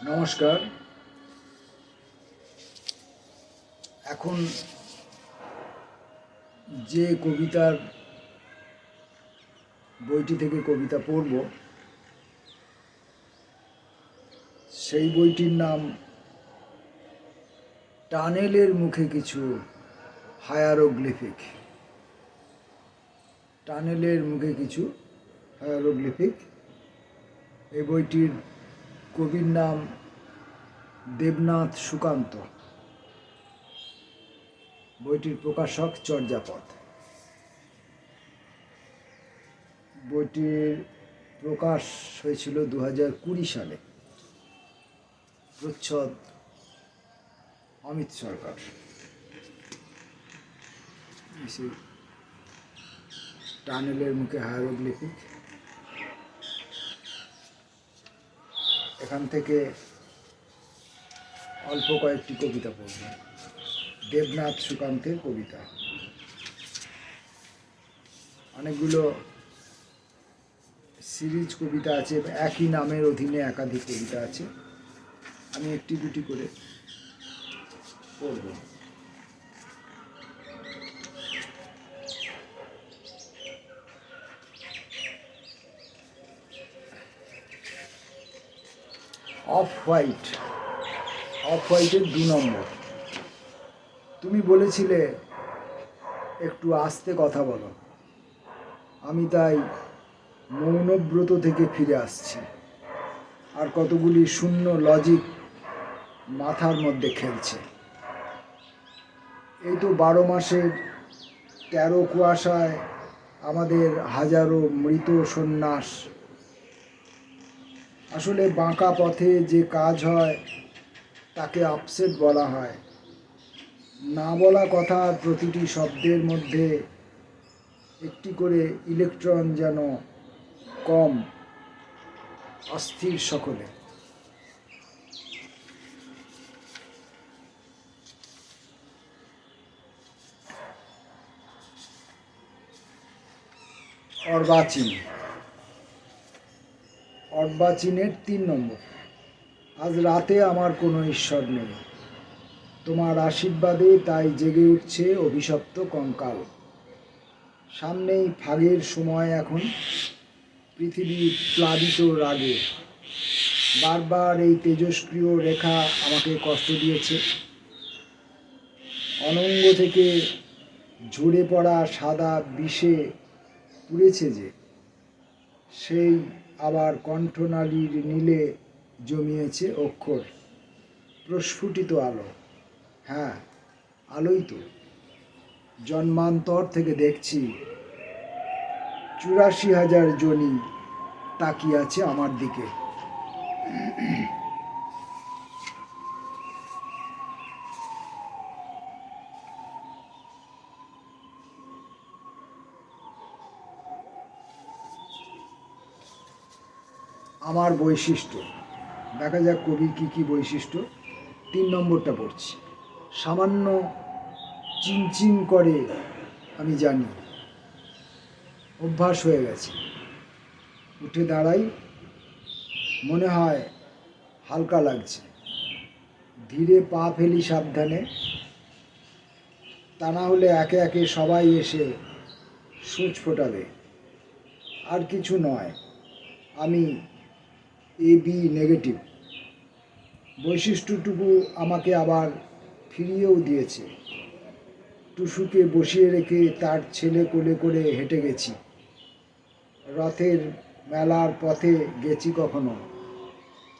নমস্কার। এখন যে কবিতার বইটি থেকে কবিতা পড়ব সেই বইটির নাম টানেলের মুখে কিছু হায়ারোগ্লিফিক। টানেলের মুখে কিছু হায়ারোগ্লিফিক। এই বইটির কবির নাম দেবনাথ সুকান্ত। বইটির প্রকাশক চর্যাপদ। বইটির প্রকাশ হয়েছিল 2020 সালে। প্রচ্ছদ অমিত সরকার। টানেলের মুখে হায়ারোগ্লিফিক। এখান থেকে অল্প কয়েকটি কবিতা পড়ব। দেবনাথ সুকান্তের কবিতা। অনেকগুলো সিরিজ কবিতা আছে, একই নামের অধীনে একাধিক কবিতা আছে। আমি একটি দুটি করে পড়ব। অফ হোয়াইটের 2 নম্বর। তুমি বলেছিলে একটু আস্তে কথা বলো, আমি তাই মৌনব্রত থেকে ফিরে আসছি। আর কতগুলি শূন্য লজিক মাথার মধ্যে খেলছে। এই তো 12 মাসের 13 কুয়াশায় আমাদের হাজারো মৃত সন্ন্যাস। আসলে বাঁকা পথে যে কাজ হয় তাকে আপসেট বলা হয়। না বলা কথার প্রতিটি শব্দের মধ্যে একটি করে ইলেকট্রন যেন কম, অস্থির সকলে। অর্বাচীনের 3 নম্বর। আজ রাতে আমার কোনো ঈশ্বর নেই, তোমার আশীর্বাদে তাই জেগে উঠছে অভিশপ্ত কঙ্কাল। সামনেই ফাগের সময়, এখন পৃথিবী প্লাবিত রাগে। বারবার এই তেজস্ক্রিয় রেখা আমাকে কষ্ট দিয়েছে। অনঙ্গ থেকে ঝরে পড়া সাদা বিষে পুড়েছে যে, সেই আবার কণ্ঠনালীর নীলে জমিয়েছে অক্ষর। প্রস্ফুটিত আলো, হ্যাঁ আলোই তো। জন্মান্তর থেকে দেখছি 84,000 জনি তাকিয়ে আছে আমার দিকে। আমার বৈশিষ্ট্য, দেখা যাক কবির কী কী বৈশিষ্ট্য। 3 নম্বরটা পড়ছি। সামান্য চিনচিন করে, আমি জানি, অভ্যাস হয়ে গেছে। উঠে দাঁড়াই, মনে হয় হালকা লাগছে। ধীরে পা ফেলি সাবধানে, তা না হলে একে একে সবাই এসে সূচ ফোটাবে। আর কিছু নয়, আমি AB নেগেটিভ। বৈশিষ্ট্যটুকু আমাকে আবার ফিরিয়েও দিয়েছে। টুসুকে বসিয়ে রেখে তার ছেলে কোলে করে হেঁটে গেছি। রথের মেলার পথে গেছি কখনো।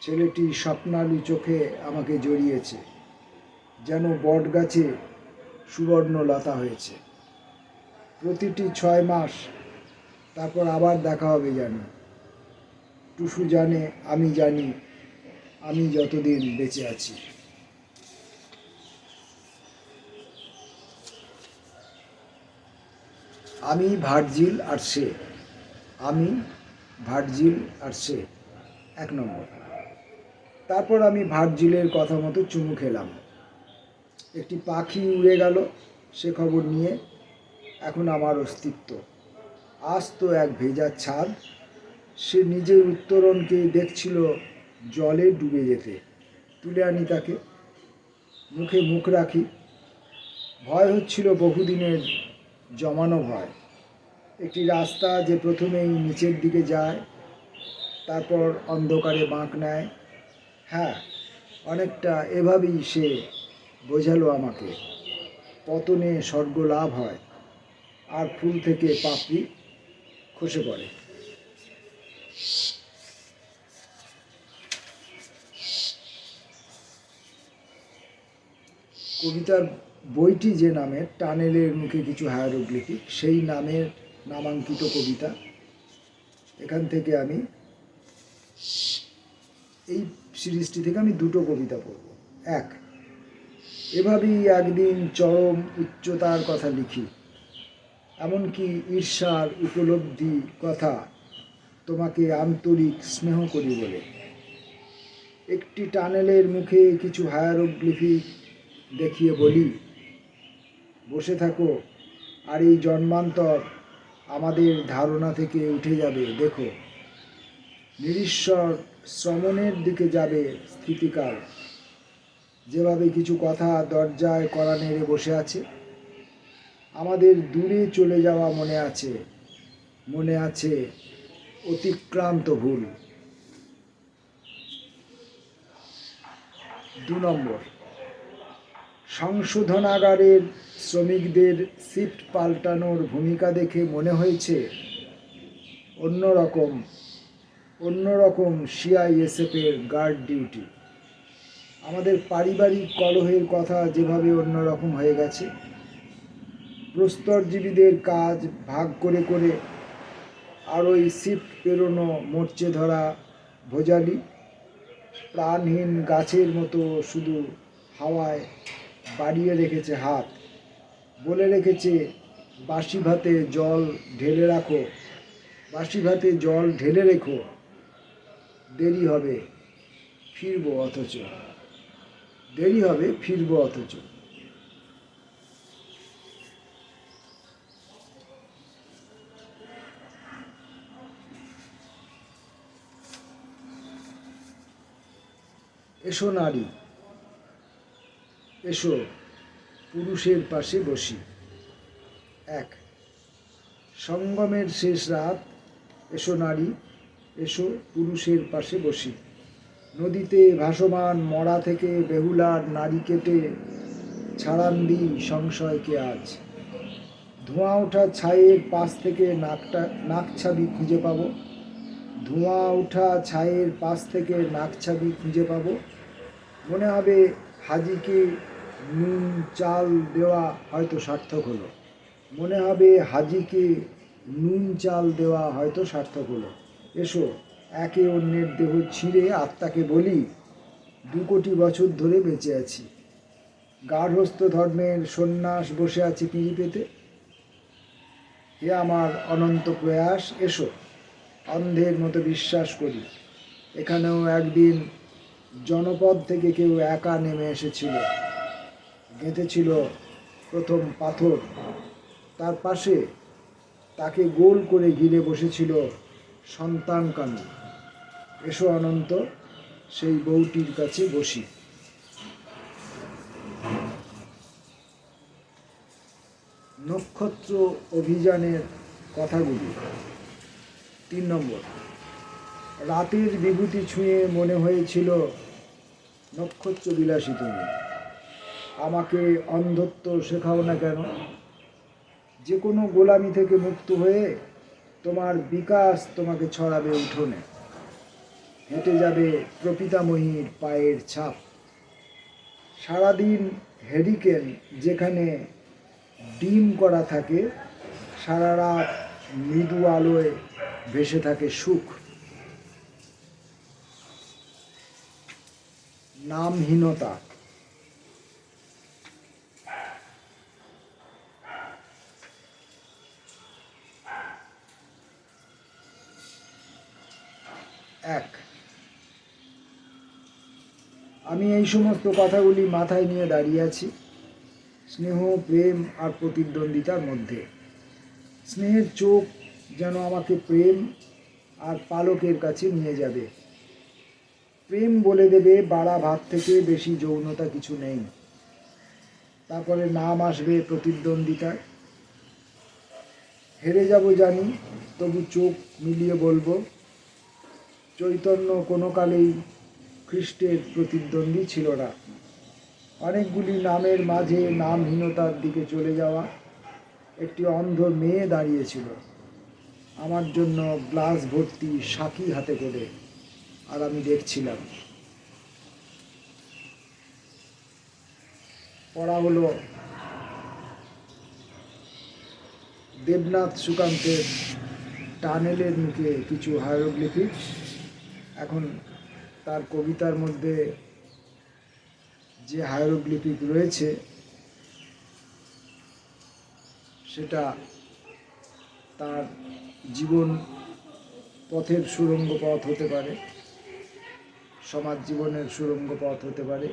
ছেলেটি স্বপ্নালু চোখে আমাকে জড়িয়েছে, যেন বট গাছে সুবর্ণ লতা হয়েছে। প্রতিটি 6 মাস, তারপর আবার দেখা হবে জানি। টুসু জানে, আমি জানি, আমি যতদিন বেঁচে আছি। আমি ভার্জিল আর সে। আমি ভার্জিল আর সে 1 নম্বর। তারপর আমি ভার্জিলের কথা মতো চুমু খেলাম। একটি পাখি উড়ে গেল সে খবর নিয়ে। এখন আমার অস্তিত্ব আস্ত এক ভেজা ছাদ। সে নিজের উত্তরণকে দেখছিল জলে ডুবে যেতে। তুলে আনি তাকে, মুখে মুখ রাখি। ভয় হচ্ছিল বহুদিনের জমানো ভয়। একটি রাস্তা যে প্রথমেই নিচের দিকে যায়, তারপর অন্ধকারে বাঁক নেয়। হ্যাঁ, অনেকটা এভাবেই সে বোঝালো আমাকে। পতনে স্বর্গ লাভ হয় আর ফুল থেকে পাপড়ি খসে পড়ে। কবিতার বইটি যে নামের, টানেলের মুখে কিছু হায়ারোগ্লিফিক, সেই নামের নামাঙ্কিত কবিতা। এখান থেকে আমি এই সিরিজটি থেকে আমি দুটো কবিতা পড়ব। এক, এভাবেই একদিন চরম উচ্চতার কথা লিখি, এমনকি ঈর্ষার উপলব্ধি কথা তোমাকে আন্তরিক স্নেহ করি বলে। একটি টানেলের মুখে কিছু হায়ারোগ্লিফিক দেখিয়ে বলি, বসে থাকো আর এই জন্মান্তর আমাদের ধারণা থেকে উঠে যাবে। দেখো, নিরীশ্বর শ্রমণের দিকে যাবে স্থিতিকাল। যেভাবে কিছু কথা দরজায় কড়া নেড়ে বসে আছে, আমাদের দূরে চলে যাওয়া মনে আছে অতিক্রান্ত ভুল। 2 নম্বর, সংশোধনাগারের শ্রমিকদের শিফট পাল্টানোর ভূমিকা দেখে মনে হয়েছে অন্যরকম সিআইএসএফের গার্ড ডিউটি। আমাদের পারিবারিক কলহের কথা যেভাবে অন্যরকম হয়ে গেছে, প্রস্তরজীবীদের কাজ ভাগ করে করে আর ওই শিফট পেরোনো মরচে ধরা ভোজালি প্রাণহীন গাছের মতো শুধু হাওয়ায় বাড়িয়ে রেখেছে হাত, বলে রেখেছে বাসি ভাতে জল ঢেলে রেখো, দেরি হবে ফিরবো অথচ। এসো নারী, এসো পুরুষের পাশে বসি। 1, সঙ্গমের শেষ রাত, এসো নারী, এসো পুরুষের পাশে বসি। নদীতে ভাসমান মরা থেকে বেহুলার নারী কেটে ছাড়ান দিই সংশয়কে আজ। ধোঁয়া ওঠা ছাইয়ের পাশ থেকে নাকছাবি খুঁজে পাবো। মনে হবে হাজিকে নুন চাল দেওয়া হয়তো সার্থক হলো। এসো একে অন্যের দেহ ছিঁড়ে আত্মাকে বলি, 2 কোটি বছর ধরে বেঁচে আছি। গার্হস্থ্য ধর্মের সন্ন্যাস বসে আছে পিঁড়ি পেতে। হে আমার অনন্ত প্রয়াস, এসো অন্ধের মতো বিশ্বাস করি। এখানেও একদিন জনপদ থেকে কেউ একা নেমে এসেছিল, গেঁথেছিল প্রথম পাথর, তার পাশে তাকে গোল করে ঘিরে বসেছিল সন্তান কানু। এসো অনন্ত, সেই বউটির কাছে বসি। নক্ষত্র অভিযানের কথাগুলি। 3 নম্বর, রাতের বিভূতি ছুঁয়ে মনে হয়েছিল নক্ষত্র বিলাসী তুমি। আমাকে অন্ধত্ব শেখাও না কেন? যে কোনো গোলামি থেকে মুক্ত হয়ে তোমার বিকাশ তোমাকে ছড়াবে উঠোনে। হেঁটে যাবে প্রপিতামহীর পায়ের ছাপ। সারাদিন হেরিকেন যেখানে ডিম করা থাকে, সারা রাত মৃদু আলোয় ভেসে থাকে সুখ। নামহীনতা। 1, আমি এই সমস্ত কথাগুলি মাথায় নিয়ে দাঁড়িয়ে আছি স্নেহ, প্রেম আর প্রতিদ্বন্দ্বিতার মধ্যে। স্নেহের চোখ যেন আমাকে প্রেম আর পালকের কাছে নিয়ে যাবে। প্রেম বলে দেবে বাড়া ভাত থেকে বেশি যৌনতা কিছু নেই। তারপরে নাম আসবে প্রতিদ্বন্দ্বিতায়। হেরে যাব জানি, তবু চোখ মিলিয়ে বলবো, চৈতন্য কোনো কালেই খ্রিস্টের প্রতিদ্বন্দ্বী ছিল না। অনেকগুলি নামের মাঝে নামহীনতার দিকে চলে যাওয়া একটি অন্ধ মেয়ে দাঁড়িয়েছিল আমার জন্য গ্লাস ভর্তি সাকি হাতে করে, আর আমি দেখছিলাম। পড়া হলো দেবনাথ সুকান্তের টানেলের মুখে কিছু হায়ারোগ্লিফিক। এখন তার কবিতার মধ্যে যে হায়ারোগ্লিফিক রয়েছে সেটা তার জীবন পথের সুড়ঙ্গ পথ হতে পারে, সমাজ জীবনের সুড়ঙ্গ পথ হতে পারে,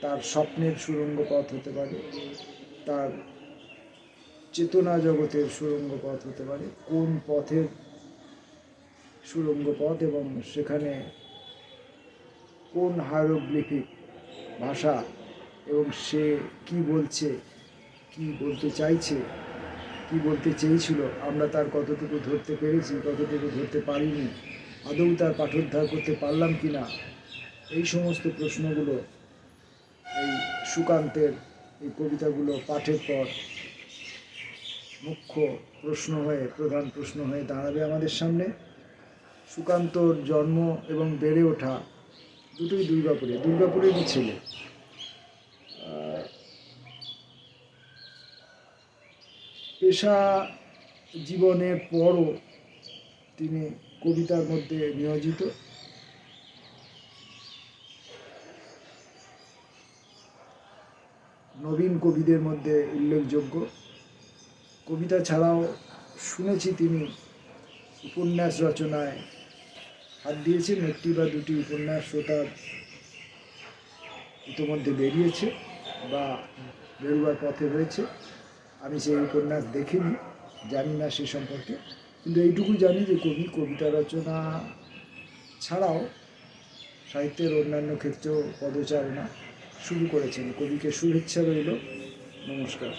তার স্বপ্নের সুড়ঙ্গ পথ হতে পারে, তার চেতনা জগতের সুড়ঙ্গ পথ হতে পারে। কোন পথের সুড়ঙ্গ পথ এবং সেখানে কোন হায়ারোগ্লিফিক ভাষা এবং সে কি বলছে, কি বলতে চাইছে, কি বলতে চেয়েছিল, আমরা তার কতটুকু ধরতে পেরেছি, কতটুকু ধরতে পারিনি, আদৌ তার পাঠোদ্ধার করতে পারলাম কি না, এই সমস্ত প্রশ্নগুলো এই সুকান্তের এই কবিতাগুলো পাঠের পর মুখ্য প্রশ্ন হয়ে, প্রধান প্রশ্ন হয়ে দাঁড়াবে আমাদের সামনে। সুকান্তর জন্ম এবং বেড়ে ওঠা দুটোই দুর্গাপুরেরই ছেলে। পেশা জীবনের পরও তিনি কবিতার মধ্যে নিয়োজিত। নবীন কবিদের মধ্যে উল্লেখযোগ্য। কবিতা ছাড়াও শুনেছি তিনি উপন্যাস রচনায় হাত দিয়েছেন। একটি বা দুটি উপন্যাস তার ইতিমধ্যে বেরিয়েছে বা বেরোবার পথে রয়েছে। আমি সেই উপন্যাস দেখিনি, জানি না সে সম্পর্কে, কিন্তু এইটুকু জানি যে কবি কবিতা রচনা ছাড়াও সাহিত্যের অন্যান্য ক্ষেত্রেও পদচারণা শুরু করেছেন। কবিকে শুভেচ্ছা রইল, নমস্কার।